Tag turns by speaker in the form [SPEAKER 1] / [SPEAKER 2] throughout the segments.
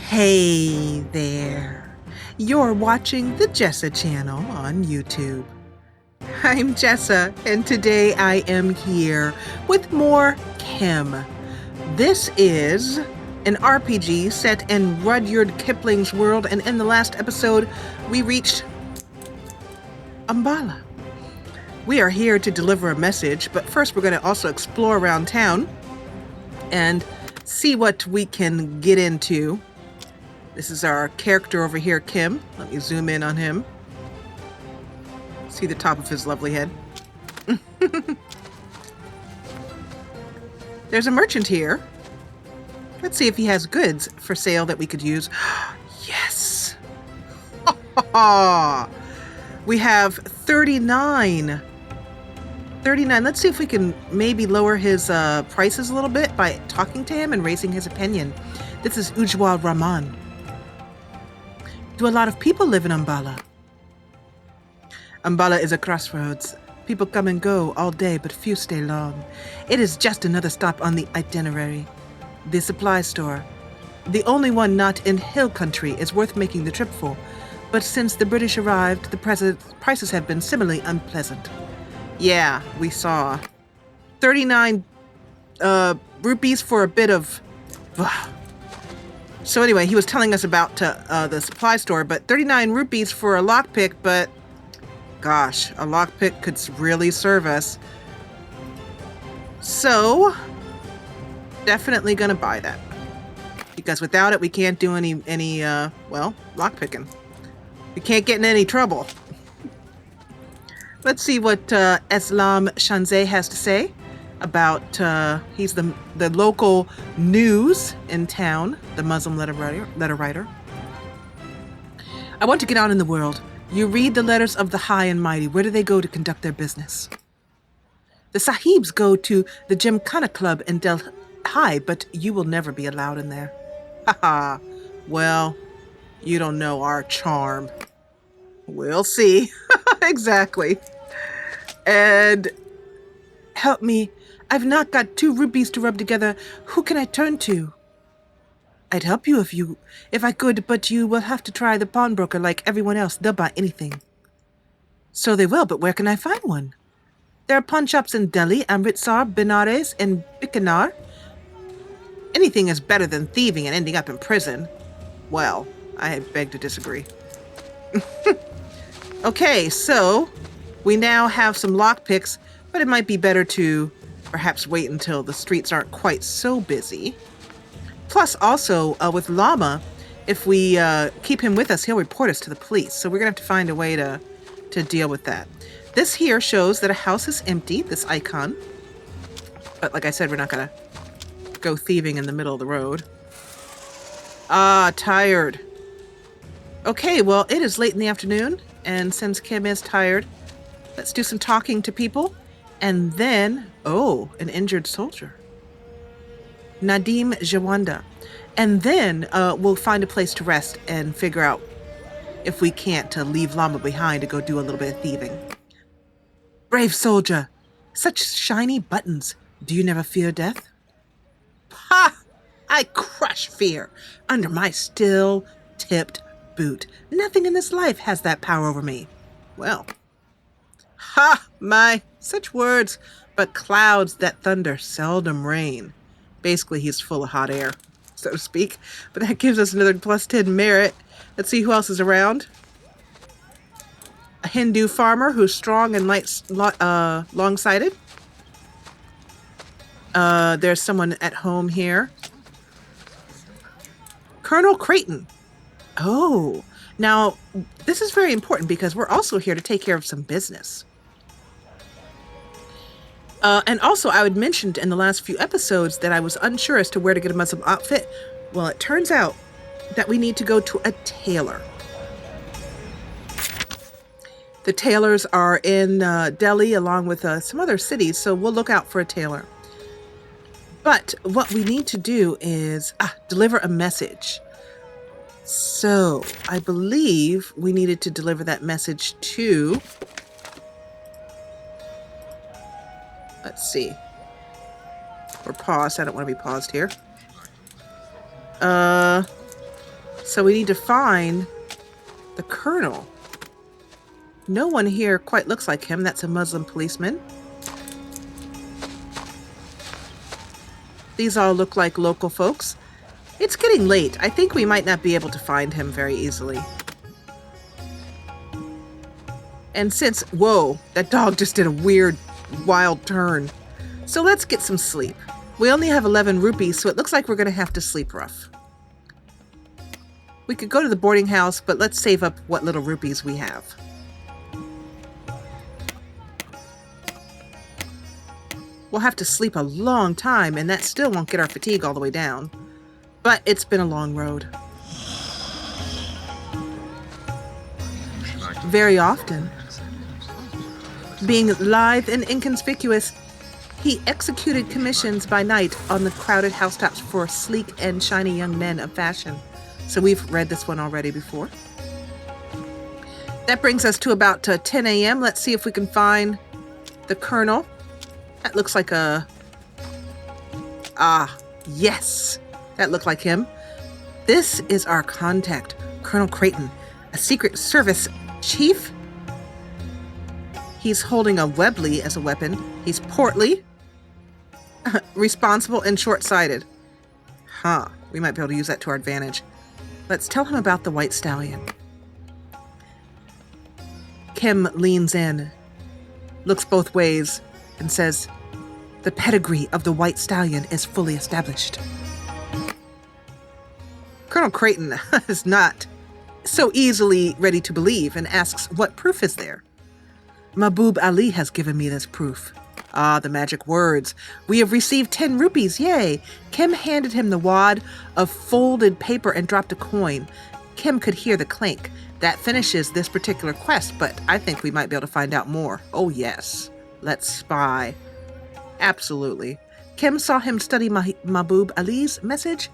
[SPEAKER 1] Hey there. You're watching the Jessa Channel on YouTube. I'm Jessa, and today I am here with more Kim. This is an RPG set in Rudyard Kipling's world, and in the last episode, we reached Umbala. We are here to deliver a message, but first we're going to also explore around town and see what we can get into. This is our character over here, Kim. Let me zoom in on him. See the top of his lovely head. There's a merchant here. Let's see if he has goods for sale that we could use. Yes! We have 39. 39. Let's see if we can maybe lower his prices a little bit by talking to him and raising his opinion. This is Ujwal Rahman. Do a lot of people live in Umbala? Umbala is a crossroads. People come and go all day, but few stay long. It is just another stop on the itinerary. The supply store. The only one not in hill country is worth making the trip for. But since the British arrived, the prices have been similarly unpleasant. Yeah, we saw. 39 rupees for a bit of... So anyway, he was telling us about the supply store, but 39 rupees for a lockpick, but gosh, a lockpick could really serve us. So, definitely gonna buy that. Because without it, we can't do any lockpicking. We can't get in any trouble. Let's see what Eslam Shanzeh has to say about, he's the local news in town, the Muslim letter writer. I want to get out in the world. You read the letters of the high and mighty. Where do they go to conduct their business? The sahibs go to the Gymkhana Club in Delhi, but you will never be allowed in there. Haha. Well, you don't know our charm. We'll see. Exactly. And help me. I've not got 2 rupees to rub together. Who can I turn to? I'd help you if I could, but you will have to try the pawnbroker like everyone else. They'll buy anything. So they will, but where can I find one? There are pawn shops in Delhi, Amritsar, Benares, and Bikaner. Anything is better than thieving and ending up in prison. Well, I beg to disagree. Okay, so we now have some lockpicks, but it might be better to perhaps wait until the streets aren't quite so busy. Plus, also, with Llama, if we keep him with us, he'll report us to the police. So we're going to have to find a way to deal with that. This here shows that a house is empty, this icon. But like I said, we're not going to go thieving in the middle of the road. Ah, tired. Okay, well, it is late in the afternoon. And since Kim is tired, let's do some talking to people. And then, an injured soldier. Nadim Jawanda. And then we'll find a place to rest and figure out if we can't leave Llama behind to go do a little bit of thieving. Brave soldier. Such shiny buttons. Do you never fear death? Ha! I crush fear under my still-tipped boot. Nothing in this life has that power over me. Well... Ha! Such words, but clouds that thunder seldom rain. Basically, he's full of hot air, so to speak. But that gives us another +10 merit. Let's see who else is around. A Hindu farmer who's strong and long-sighted. There's someone at home here. Colonel Creighton. Oh, now this is very important because we're also here to take care of some business. And also, I had mentioned in the last few episodes that I was unsure as to where to get a Muslim outfit. Well, it turns out that we need to go to a tailor. The tailors are in Delhi along with some other cities, so we'll look out for a tailor. But what we need to do is deliver a message. So I believe we needed to deliver that message to... Let's see. We're paused. I don't want to be paused here. So we need to find the colonel. No one here quite looks like him. That's a Muslim policeman. These all look like local folks. It's getting late. I think we might not be able to find him very easily. And since, whoa, that dog just did a weird, wild turn. So let's get some sleep. We only have 11 rupees, so it looks like we're going to have to sleep rough. We could go to the boarding house, but let's save up what little rupees we have. We'll have to sleep a long time, and that still won't get our fatigue all the way down. But it's been a long road. Very often, being lithe and inconspicuous, he executed commissions by night on the crowded housetops for sleek and shiny young men of fashion. So we've read this one already before. That brings us to about 10 a.m. Let's see if we can find the colonel. That looks like a... Ah, yes. That looked like him. This is our contact, Colonel Creighton, a Secret Service chief. He's holding a Webley as a weapon. He's portly, responsible, and short-sighted. Huh. We might be able to use that to our advantage. Let's tell him about the White Stallion. Kim leans in, looks both ways, and says, "The pedigree of the White Stallion is fully established." Colonel Creighton is not so easily ready to believe and asks, "What proof is there?" "Mahbub Ali has given me this proof." Ah, the magic words. "We have received 10 rupees, yay!" Kim handed him the wad of folded paper and dropped a coin. Kim could hear the clink. That finishes this particular quest, but I think we might be able to find out more. Oh yes, let's spy. Absolutely. Kim saw him study Mahbub Ali's message.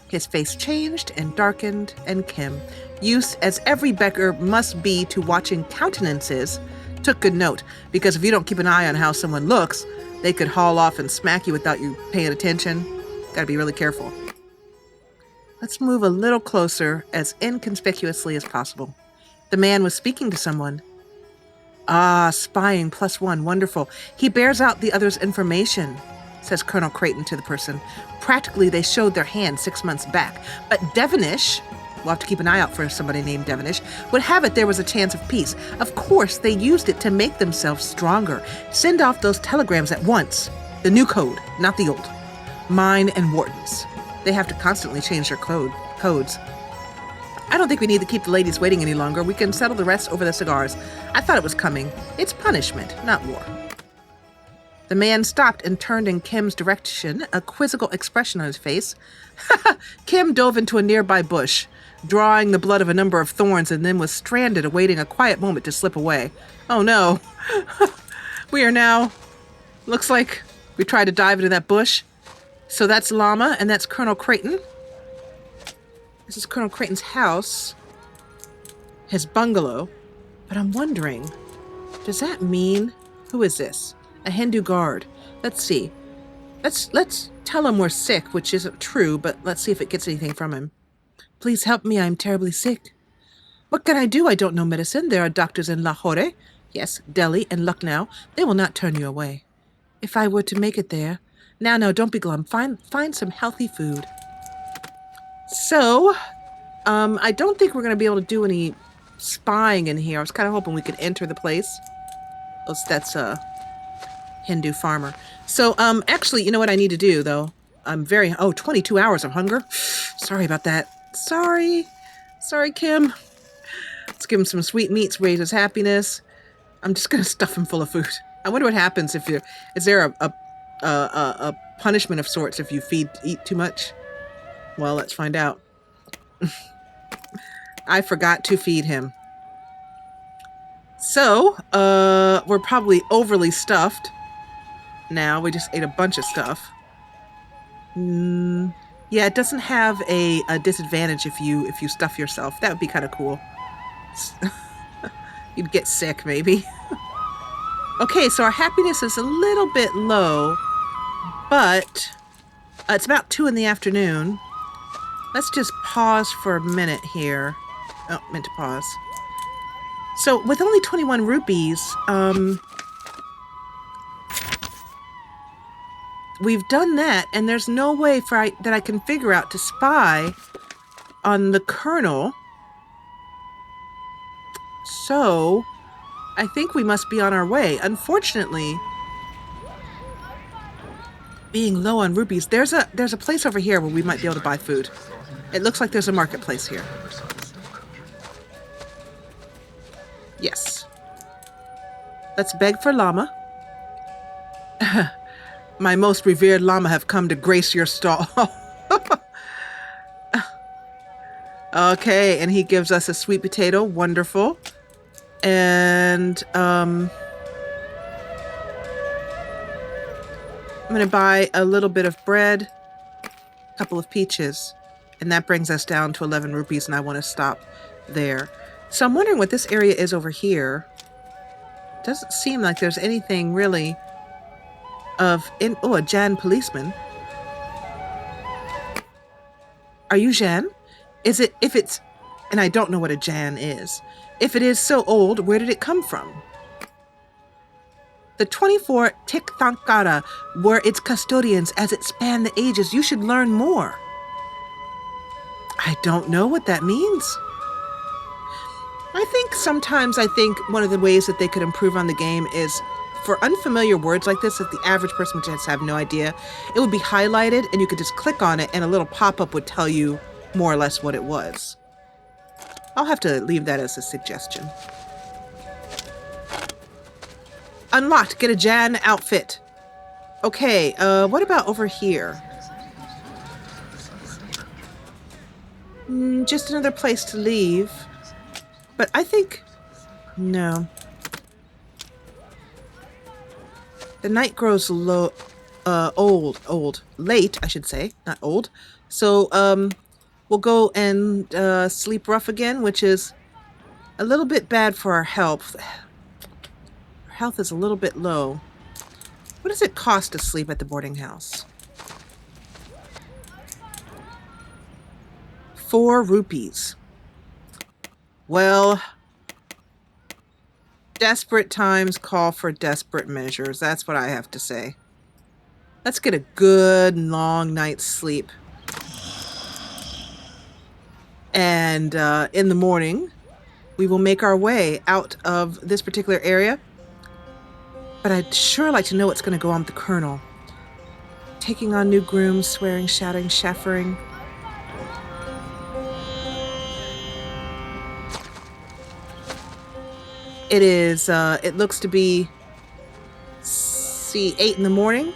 [SPEAKER 1] His face changed and darkened, and Kim, used as every beggar must be to watching countenances, took good note, because if you don't keep an eye on how someone looks, they could haul off and smack you without you paying attention. Gotta be really careful. Let's move a little closer, as inconspicuously as possible. The man was speaking to someone. Ah, spying +1, wonderful. He bears out the other's information, says Colonel Creighton to the person. Practically, they showed their hand 6 months back. But Devonish, we'll have to keep an eye out for somebody named Devonish, would have it there was a chance of peace. Of course, they used it to make themselves stronger. Send off those telegrams at once. The new code, not the old. Mine and Wharton's. They have to constantly change their codes. I don't think we need to keep the ladies waiting any longer. We can settle the rest over the cigars. I thought it was coming. It's punishment, not war. The man stopped and turned in Kim's direction, a quizzical expression on his face. Kim dove into a nearby bush, drawing the blood of a number of thorns, and then was stranded, awaiting a quiet moment to slip away. Oh no. We are now... Looks like we tried to dive into that bush. So that's Llama, and that's Colonel Creighton. This is Colonel Creighton's house. His bungalow. But I'm wondering, does that mean... Who is this? A Hindu guard. Let's see. Let's tell him we're sick, which isn't true, but let's see if it gets anything from him. Please help me, I'm terribly sick. What can I do? I don't know medicine. There are doctors in Lahore, yes, Delhi and Lucknow. They will not turn you away. If I were to make it there... Now, don't be glum. Find some healthy food. So, I don't think we're going to be able to do any spying in here. I was kind of hoping we could enter the place. Oh, that's a Hindu farmer. So, actually, you know what I need to do, though? 22 hours of hunger. Sorry about that. Sorry, Kim. Let's give him some sweet meats, raise his happiness. I'm just going to stuff him full of food. I wonder what happens if you're... Is there a punishment of sorts if you eat too much? Well, let's find out. I forgot to feed him. So, we're probably overly stuffed. Now, we just ate a bunch of stuff. Yeah, it doesn't have a disadvantage if you stuff yourself. That would be kind of cool. You'd get sick, maybe. Okay, so our happiness is a little bit low, but it's about 2 in the afternoon. Let's just pause for a minute here. Oh, meant to pause. So with only 21 rupees, we've done that, and there's no way that I can figure out to spy on the colonel. So I think we must be on our way. Unfortunately, being low on rupees, there's a place over here where we might be able to buy food. It looks like there's a marketplace here. Yes. Let's beg for llama. My most revered llama have come to grace your stall. Okay, and he gives us a sweet potato. Wonderful. And I'm going to buy a little bit of bread, a couple of peaches, and that brings us down to 11 rupees, and I want to stop there. So I'm wondering what this area is over here. Doesn't seem like there's anything really a Jan policeman. Are you Jan? If it's, and I don't know what a Jan is. If it is so old, where did it come from? The 24 Tikthankara were its custodians as it spanned the ages. You should learn more. I don't know what that means. Sometimes I think one of the ways that they could improve on the game is for unfamiliar words like this, that the average person would just have no idea, it would be highlighted and you could just click on it and a little pop-up would tell you more or less what it was. I'll have to leave that as a suggestion. Unlocked. Get a Jan outfit. Okay, what about over here? Just another place to leave. But I think... No. The night grows late, I should say, not old. So, we'll go and sleep rough again, which is a little bit bad for our health. Our health is a little bit low. What does it cost to sleep at the boarding house? 4 rupees. Well, desperate times call for desperate measures. That's what I have to say. Let's get a good long night's sleep. And in the morning, we will make our way out of this particular area. But I'd sure like to know what's going to go on with the colonel. Taking on new grooms, swearing, shouting, chaffering. It is, it looks to be, 8 in the morning.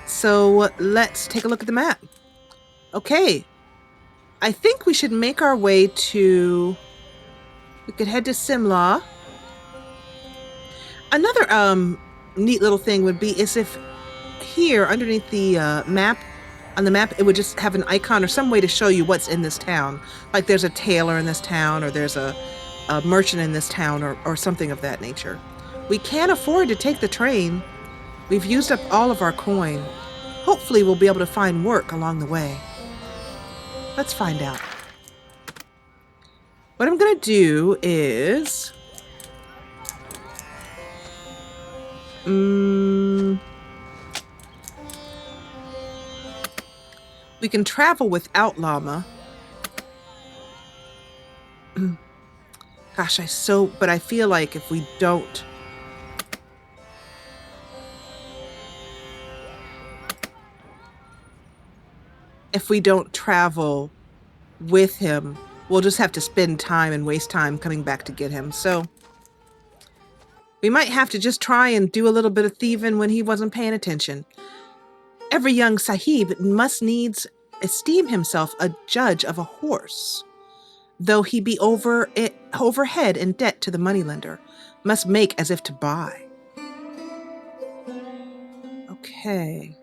[SPEAKER 1] So let's take a look at the map. Okay. I think we should make our way to, we could head to Simla. Another neat little thing would be is if here underneath the map, on the map, it would just have an icon or some way to show you what's in this town. Like there's a tailor in this town, or there's a merchant in this town, or something of that nature. We can't afford to take the train. We've used up all of our coin. Hopefully we'll be able to find work along the way. Let's find out. What I'm going to do is... we can travel without llama. Gosh, but I feel like if we don't... if we don't travel with him, we'll just have to spend time and waste time coming back to get him. So we might have to just try and do a little bit of thieving when he wasn't paying attention. Every young sahib must needs esteem himself a judge of a horse, though he be overhead in debt to the moneylender, must make as if to buy. Okay.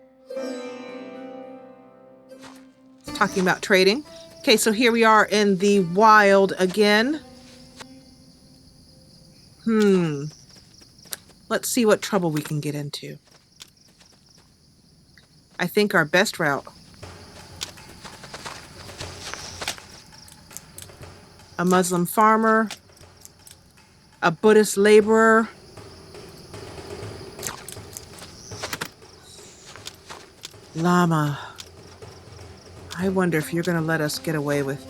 [SPEAKER 1] Talking about trading. Okay, so here we are in the wild again. Let's see what trouble we can get into. I think our best route a Muslim farmer, a Buddhist laborer. Lama. I wonder if you're going to let us get away with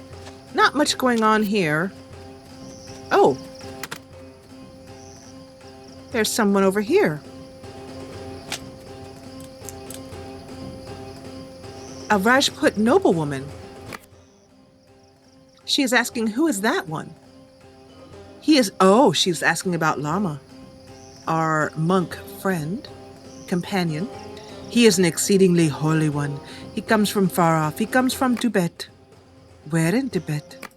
[SPEAKER 1] not much going on here. Oh. There's someone over here. A Rajput noblewoman. She is asking, who is that one? She's asking about Lama, our monk friend, companion. He is an exceedingly holy one. He comes from far off. He comes from Tibet. Where in Tibet?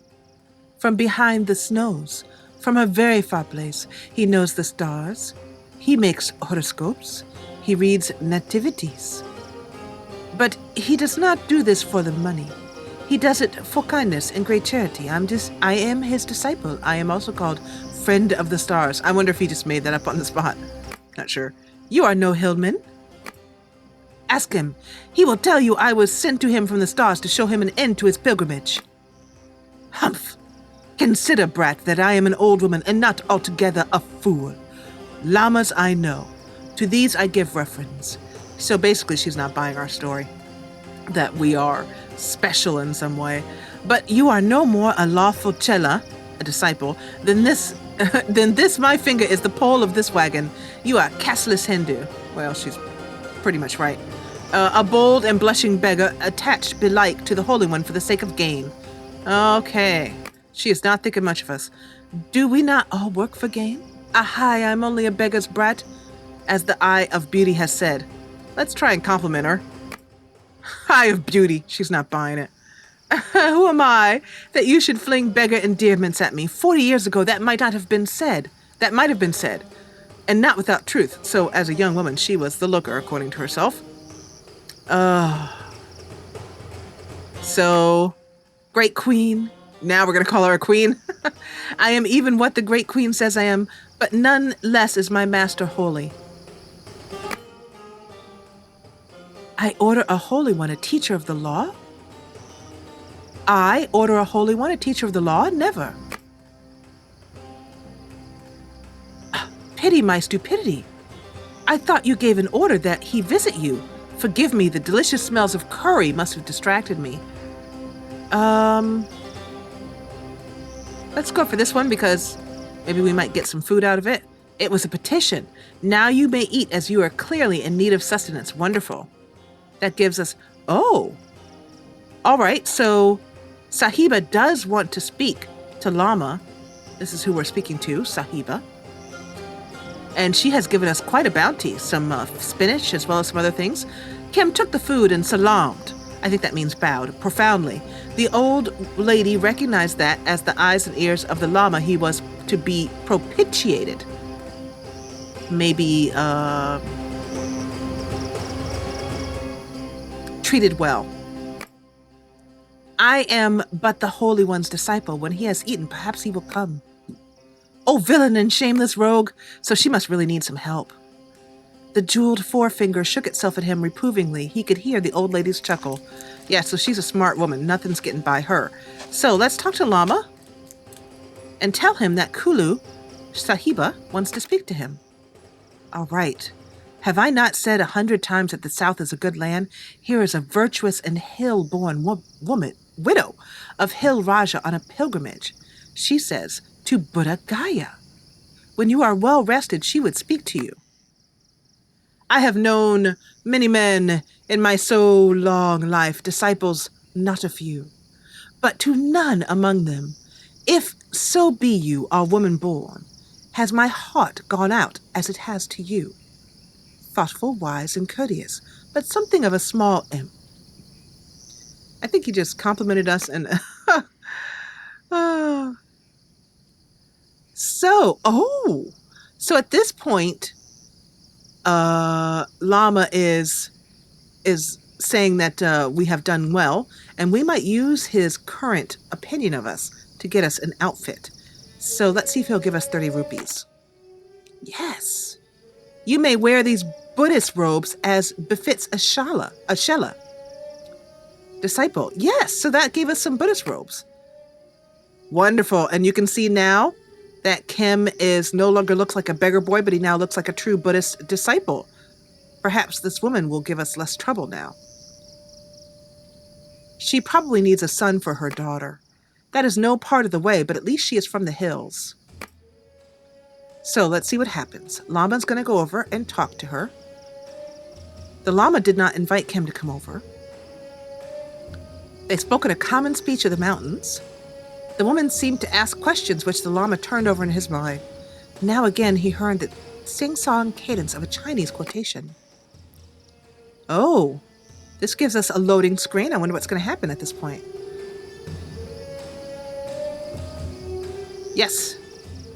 [SPEAKER 1] From behind the snows, from a very far place. He knows the stars. He makes horoscopes. He reads nativities. But he does not do this for the money. He does it for kindness and great charity. I am his disciple. I am also called Friend of the Stars. I wonder if he just made that up on the spot. Not sure. You are no hillman. Ask him. He will tell you I was sent to him from the stars to show him an end to his pilgrimage. Humph. Consider, brat, that I am an old woman and not altogether a fool. Lamas I know. To these I give reference. So basically she's not buying our story. That we are special in some way. But you are no more a lawful chela, a disciple, than this my finger is the pole of this wagon. You are casteless Hindu. Well, she's pretty much right. A bold and blushing beggar attached belike to the Holy One for the sake of gain. Okay. She is not thinking much of us. Do we not all work for gain? Aye, I'm only a beggar's brat, as the Eye of Beauty has said. Let's try and compliment her. Eye of Beauty. She's not buying it. Who am I that you should fling beggar endearments at me? 40 years ago, that might have been said. And not without truth. So, as a young woman, she was the looker, according to herself. So, Great Queen. Now we're going to call her a queen. I am even what the Great Queen says I am, but none less is my master holy. I order a holy one, a teacher of the law? I order a holy one, a teacher of the law? Never. Pity my stupidity. I thought you gave an order that he visit you. Forgive me, the delicious smells of curry must have distracted me. Let's go for this one because maybe we might get some food out of it. It was a petition. Now you may eat as you are clearly in need of sustenance. Wonderful. That gives us... Oh. All right, so Sahiba does want to speak to Lama. This is who we're speaking to, Sahiba. And she has given us quite a bounty, some spinach as well as some other things. Kim took the food and salaamed. I think that means bowed, profoundly. The old lady recognized that as the eyes and ears of the Lama he was to be propitiated. Maybe, treated well. I am but the Holy One's disciple. When he has eaten, perhaps he will come. Oh, villain and shameless rogue! So she must really need some help. The jeweled forefinger shook itself at him reprovingly. He could hear the old lady's chuckle. Yeah, so she's a smart woman. Nothing's getting by her. So let's talk to Lama and tell him that Kulu, Sahiba, wants to speak to him. All right. Have I not said 100 times that the South is a good land? Here is a virtuous and hill-born widow of Hill Raja on a pilgrimage. She says, to Buddha Gaya. When you are well rested, she would speak to you. I have known many men in my so long life, disciples not a few, but to none among them, if so be you are woman-born, has my heart gone out as it has to you. Thoughtful, wise, and courteous, but something of a small imp. I think he just complimented us and... So at this point, Lama is saying that we have done well, and we might use his current opinion of us to get us an outfit. So let's see if he'll give us 30 rupees. Yes. You may wear these Buddhist robes as befits a shela. Disciple. Yes, so that gave us some Buddhist robes. Wonderful. And you can see now that Kim is no longer looks like a beggar boy, but he now looks like a true Buddhist disciple. Perhaps this woman will give us less trouble now. She probably needs a son for her daughter. That is no part of the way, but at least she is from the hills. So let's see what happens. Lama's going to go over and talk to her. The Lama did not invite Kim to come over. They spoke in a common speech of the mountains. The woman seemed to ask questions which the Lama turned over in his mind. Now again he heard the sing-song cadence of a Chinese quotation. Oh, this gives us a loading screen. I wonder what's going to happen at this point. Yes,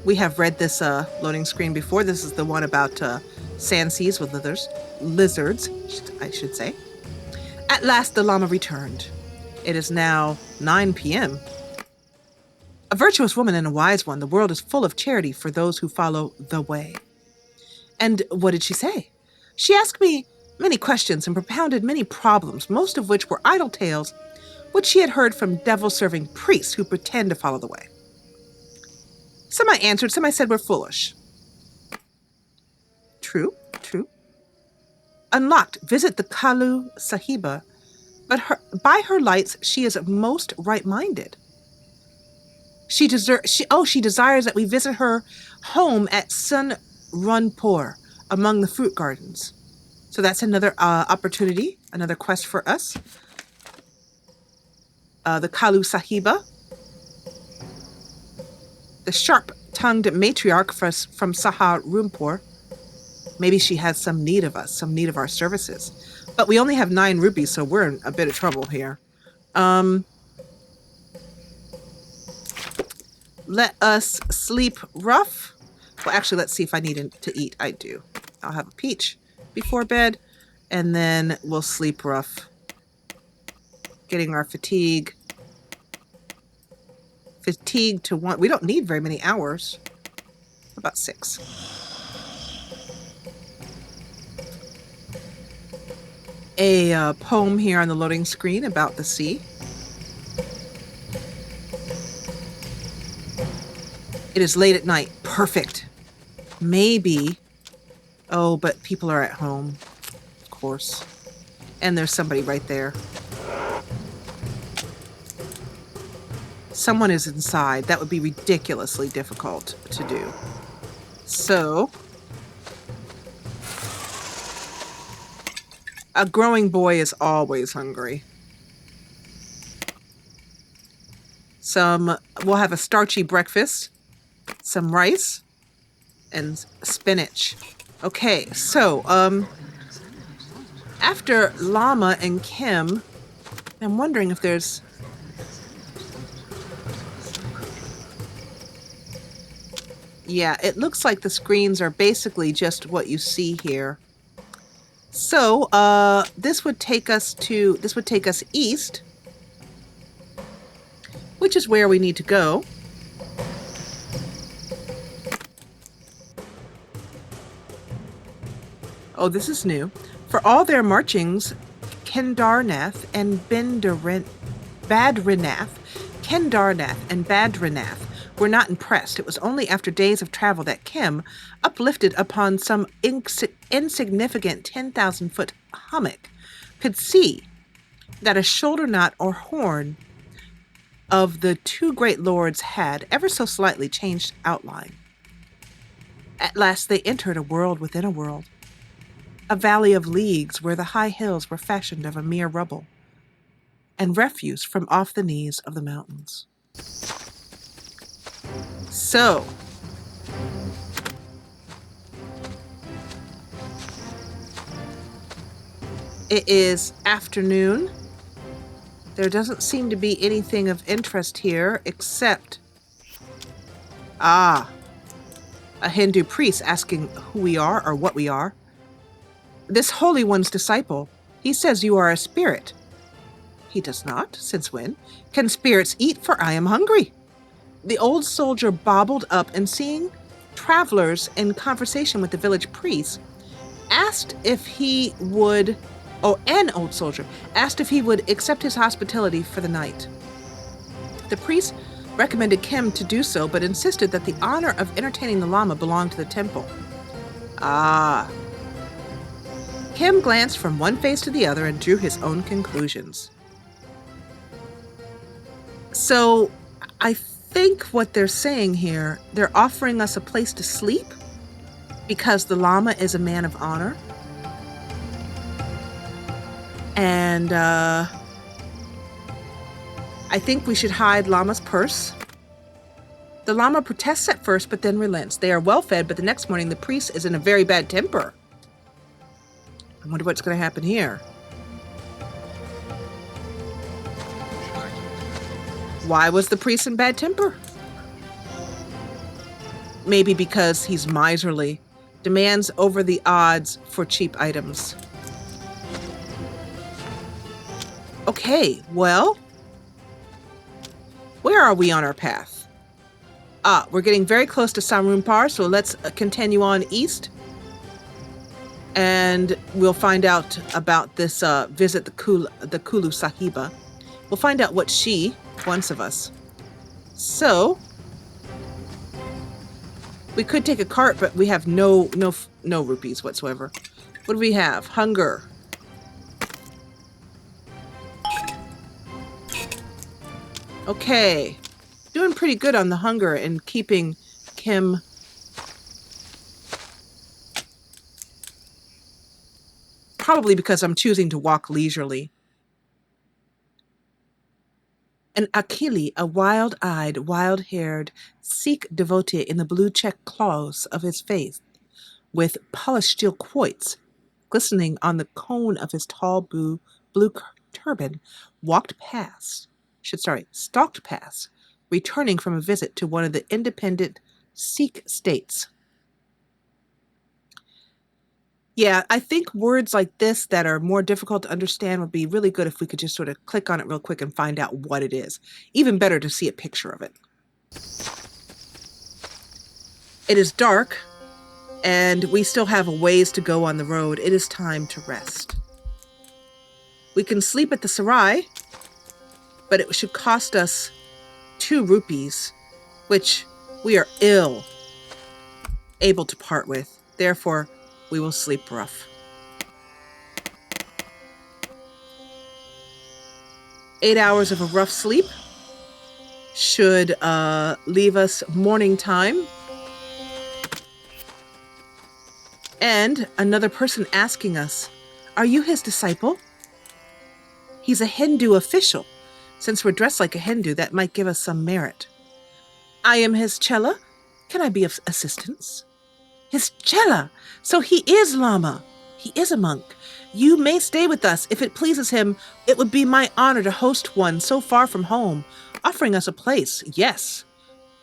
[SPEAKER 1] we have read this loading screen before. This is the one about sand seas with lizards, I should say. At last the Lama returned. It is now 9 p.m. A virtuous woman and a wise one, the world is full of charity for those who follow the way. And what did she say? She asked me many questions and propounded many problems, most of which were idle tales, which she had heard from devil-serving priests who pretend to follow the way. Some I answered, some I said were foolish. True. Unlocked, visit the Kalu Sahiba, but by her lights she is most right-minded. She desires that we visit her home at Saharunpore among the fruit gardens. So that's another opportunity, another quest for us. The Kalu Sahiba. The sharp-tongued matriarch from Saharunpore. Maybe she has some need of us, some need of our services. But we only have 9 rupees, so we're in a bit of trouble here. Let us sleep rough. Well, actually, let's see if I need to eat. I do. I'll have a peach before bed, and then we'll sleep rough. Getting our fatigue to 1. We don't need very many hours. About 6. A poem here on the loading screen about the sea. It is late at night. Perfect. Maybe. Oh, but people are at home. Of course. And there's somebody right there. Someone is inside. That would be ridiculously difficult to do. So, a growing boy is always hungry. We'll have a starchy breakfast, some rice, and spinach. Okay, so, after Lama and Kim, I'm wondering if there's... Yeah, it looks like the screens are basically just what you see here. So, this would take us east, which is where we need to go. Oh, this is new. For all their marchings, Kendarnath and Badrinath were not impressed. It was only after days of travel that Kim, uplifted upon some insignificant 10,000-foot hummock, could see that a shoulder knot or horn of the 2 great lords had, ever so slightly, changed outline. At last they entered a world within a world, a valley of leagues where the high hills were fashioned of a mere rubble, and refuse from off the knees of the mountains. So, it is afternoon. There doesn't seem to be anything of interest here except, a Hindu priest asking who we are or what we are. This Holy One's disciple, he says you are a spirit. He does not. Since when? Can spirits eat? For I am hungry. The old soldier bobbled up and, seeing travelers in conversation with the village priest, asked if he would, an old soldier, asked if he would accept his hospitality for the night. The priest recommended Kim to do so, but insisted that the honor of entertaining the Lama belonged to the temple. Ah. Kim glanced from one face to the other and drew his own conclusions. So, I think what they're saying here, they're offering us a place to sleep because the Lama is a man of honor. And I think we should hide Lama's purse. The Lama protests at first, but then relents. They are well fed, but the next morning the priest is in a very bad temper. I wonder what's going to happen here. Why was the priest in bad temper? Maybe because he's miserly, demands over the odds for cheap items. Okay, well, where are we on our path? We're getting very close to Saharunpore, so let's continue on east. And we'll find out about this visit the Kulu Sahiba. We'll find out what she wants of us. So, we could take a cart, but we have no rupees whatsoever. What do we have? Hunger. Okay. Doing pretty good on the hunger and keeping Kim probably because I'm choosing to walk leisurely. An Akili, a wild-eyed, wild-haired Sikh devotee in the blue check clothes of his faith, with polished steel quoits glistening on the cone of his tall blue turban, stalked past, returning from a visit to one of the independent Sikh states. Yeah, I think words like this that are more difficult to understand would be really good if we could just sort of click on it real quick and find out what it is. Even better to see a picture of it. It is dark, and we still have a ways to go on the road. It is time to rest. We can sleep at the sarai, but it should cost us 2 rupees, which we are able to part with. Therefore, we will sleep rough. 8 hours of a rough sleep should leave us morning time. And another person asking us, are you his disciple? He's a Hindu official. Since we're dressed like a Hindu, that might give us some merit. I am his chela. Can I be of assistance? His chela! So he is Lama. He is a monk. You may stay with us. If it pleases him, it would be my honor to host one so far from home, offering us a place. Yes,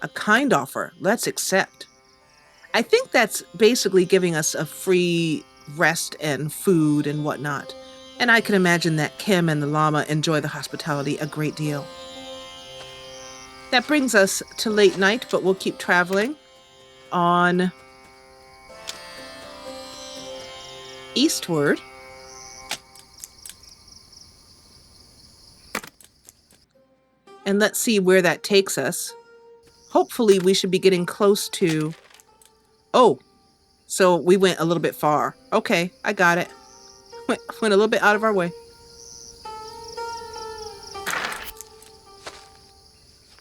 [SPEAKER 1] a kind offer. Let's accept. I think that's basically giving us a free rest and food and whatnot. And I can imagine that Kim and the Lama enjoy the hospitality a great deal. That brings us to late night, but we'll keep traveling on eastward. And let's see where that takes us. Hopefully we should be getting close to... Oh, so we went a little bit far. Okay, I got it. Went a little bit out of our way.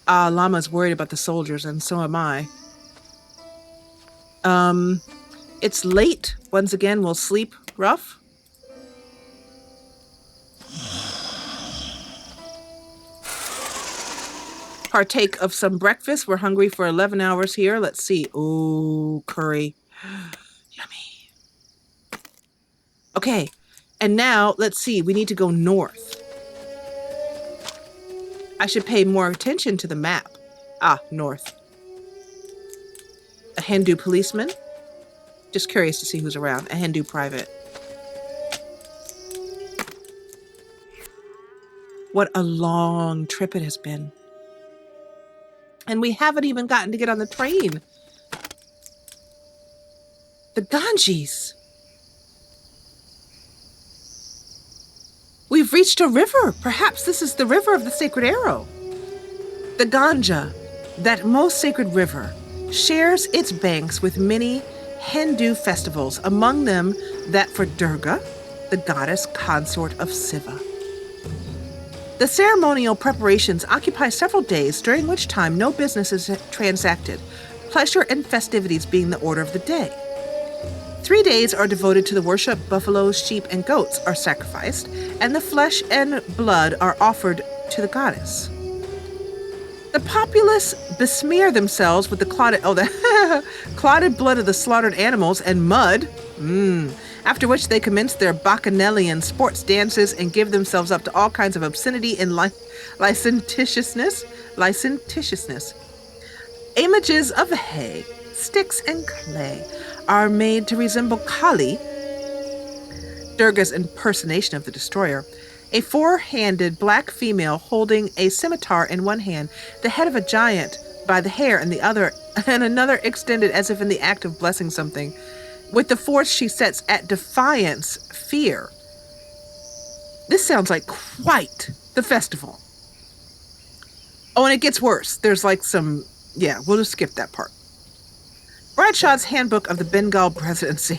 [SPEAKER 1] Lama's worried about the soldiers, and so am I. It's late. Once again, we'll sleep rough. Partake of some breakfast. We're hungry for 11 hours here. Let's see. Ooh, curry. Yummy. Okay. And now, let's see. We need to go north. I should pay more attention to the map. North. A Hindu policeman. Just curious to see who's around. A Hindu private. What a long trip it has been. And we haven't even gotten to get on the train. The Ganges. We've reached a river. Perhaps this is the river of the Sacred Arrow. The Ganga, that most sacred river, shares its banks with many Hindu festivals, among them that for Durga, the goddess consort of Shiva. The ceremonial preparations occupy several days, during which time no business is transacted, pleasure and festivities being the order of the day. 3 days are devoted to the worship. Buffaloes, sheep, and goats are sacrificed, and the flesh and blood are offered to the goddess. The populace besmear themselves with the clotted blood of the slaughtered animals and mud, after which they commence their bacchanalian sports dances and give themselves up to all kinds of obscenity and licentiousness. Images of hay, sticks, and clay are made to resemble Kali, Durga's impersonation of the destroyer, a four-handed black female holding a scimitar in one hand, the head of a giant by the hair in the other, and another extended as if in the act of blessing something. With the force she sets at defiance, fear. This sounds like quite the festival. Oh, and it gets worse. There's like some, we'll just skip that part. Bradshaw's Handbook of the Bengal Presidency.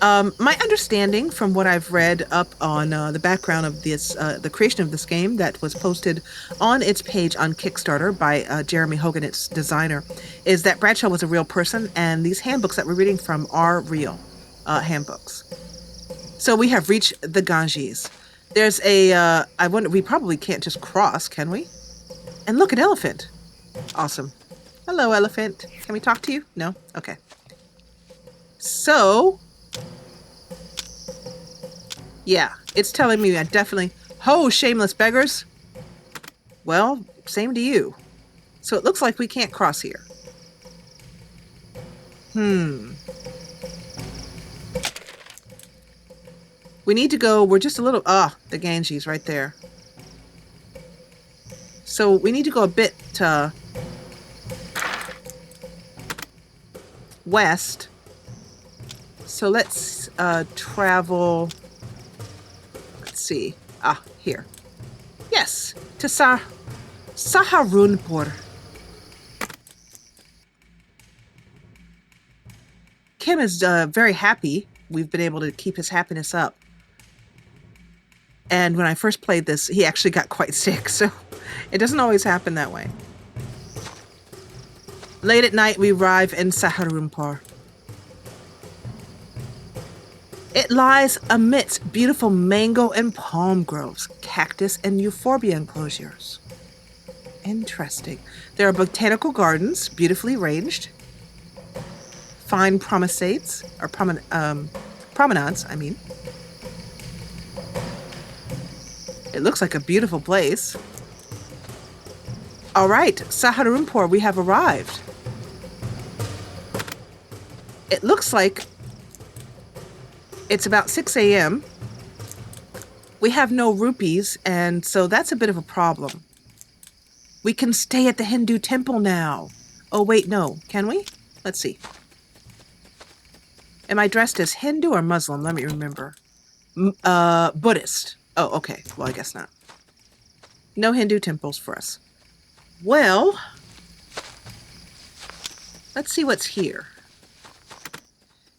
[SPEAKER 1] My understanding from what I've read up on the background of this, the creation of this game that was posted on its page on Kickstarter by Jeremy Hogan, its designer, is that Bradshaw was a real person, and these handbooks that we're reading from are real handbooks. So we have reached the Ganges. There's a, I wonder, we probably can't just cross, can we? And look, an elephant. Awesome. Hello, elephant. Can we talk to you? No? Okay. So, yeah, it's telling me I definitely... Ho, shameless beggars. Well, same to you. So it looks like we can't cross here. We need to go... We're just a little... the Ganges right there. So we need to go a bit west. So let's travel... Let's see. Here. Yes, to Saharunpore. Kim is very happy. We've been able to keep his happiness up. And when I first played this, he actually got quite sick, so it doesn't always happen that way. Late at night, we arrive in Saharunpore. It lies amidst beautiful mango and palm groves, cactus and euphorbia enclosures. Interesting. There are botanical gardens, beautifully arranged. Fine promenades, or promenades, I mean. It looks like a beautiful place. All right, Saharunpore, we have arrived. It looks like it's about 6 a.m. We have no rupees, and so that's a bit of a problem. We can stay at the Hindu temple now. Oh, wait, no. Can we? Let's see. Am I dressed as Hindu or Muslim? Let me remember. Buddhist. Oh, okay. Well, I guess not. No Hindu temples for us. Well, let's see what's here.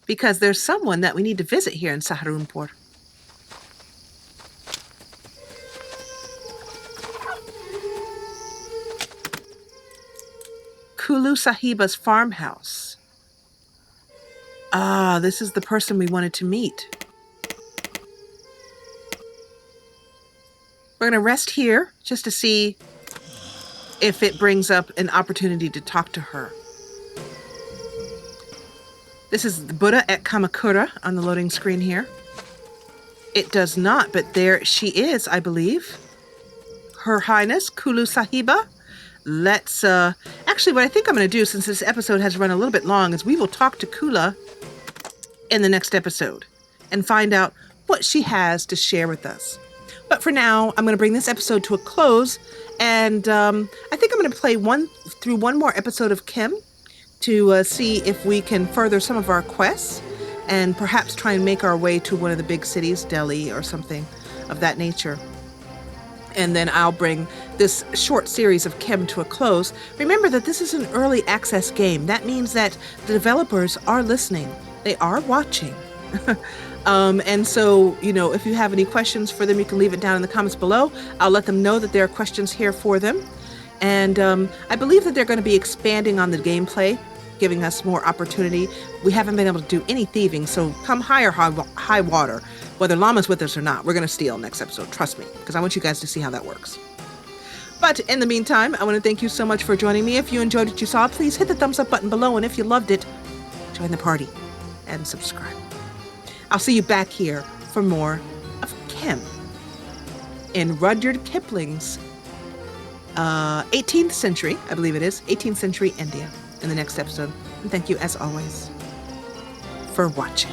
[SPEAKER 1] Because there's someone that we need to visit here in Saharunpore. Kulu Sahiba's farmhouse. This is the person we wanted to meet. We're going to rest here just to see if it brings up an opportunity to talk to her. This is the Buddha at Kamakura on the loading screen here. It does not, but there she is, I believe. Her Highness, Kulu Sahiba. Let's, actually what I think I'm going to do, since this episode has run a little bit long, is we will talk to Kula in the next episode and find out what she has to share with us. But for now, I'm going to bring this episode to a close, and I think I'm going to play through one more episode of Kim to see if we can further some of our quests and perhaps try and make our way to one of the big cities, Delhi or something of that nature. And then I'll bring this short series of Chem to a close, remember that this is an early access game. That means that the developers are listening. They are watching. And so, if you have any questions for them, you can leave it down in the comments below. I'll let them know that there are questions here for them. And I believe that they're going to be expanding on the gameplay, giving us more opportunity. We haven't been able to do any thieving, so come high or high water, whether Llama's with us or not, we're going to steal next episode. Trust me, because I want you guys to see how that works. But in the meantime, I want to thank you so much for joining me. If you enjoyed what you saw, please hit the thumbs up button below. And if you loved it, join the party and subscribe. I'll see you back here for more of Chem in Rudyard Kipling's 18th century, I believe it is, 18th century India in the next episode. And thank you, as always, for watching.